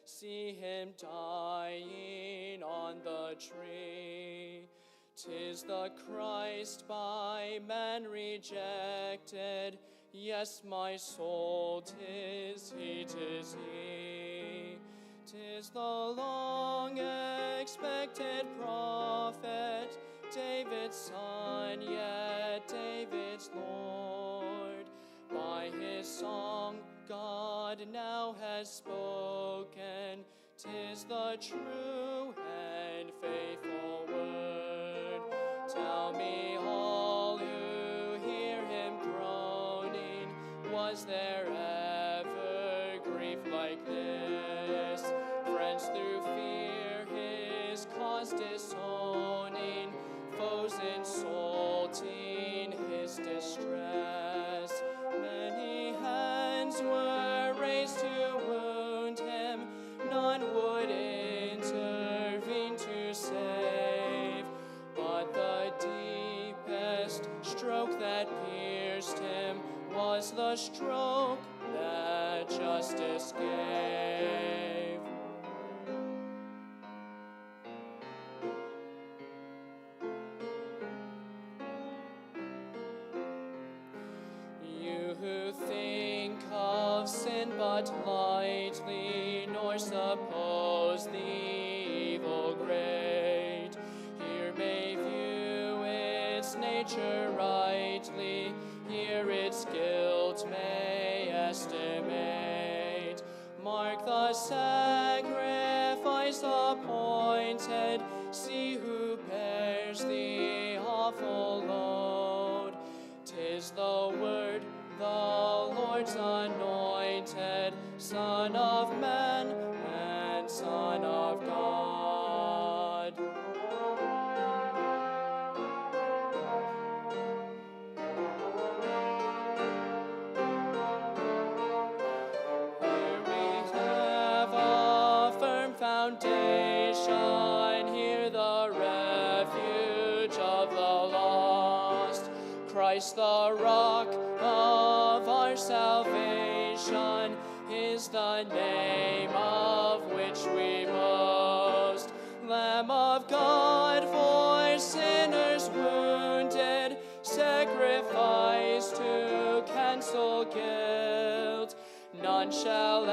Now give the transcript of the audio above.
See him dying on the tree. 'Tis the Christ by man rejected. Yes, my soul, 'tis he, 'tis he. 'Tis the long-expected prophet, David's son, yet David's Lord. By his song God now has spoken, 'tis the true and faithful word. Tell me all who hear him groaning, was there ever grief like this? Friends through fear his cause disowning, foes insulting his distress. Many hands were raised to wound him, none would intervene to save. But the deepest stroke that pierced him was the stroke that justice gave. You who think of sin but lightly, nor suppose the evil great, here may view its nature rightly, here its guilt may estimate. Mark the sacrifice appointed, see who bears the awful load. 'Tis the word, the Lord's anointed, Son of man and Son of God. Here we have a firm foundation, here the refuge of the lost. Christ the rock of our salvation is the name of which we boast. Lamb of God for sinners wounded, sacrificed to cancel guilt. None shall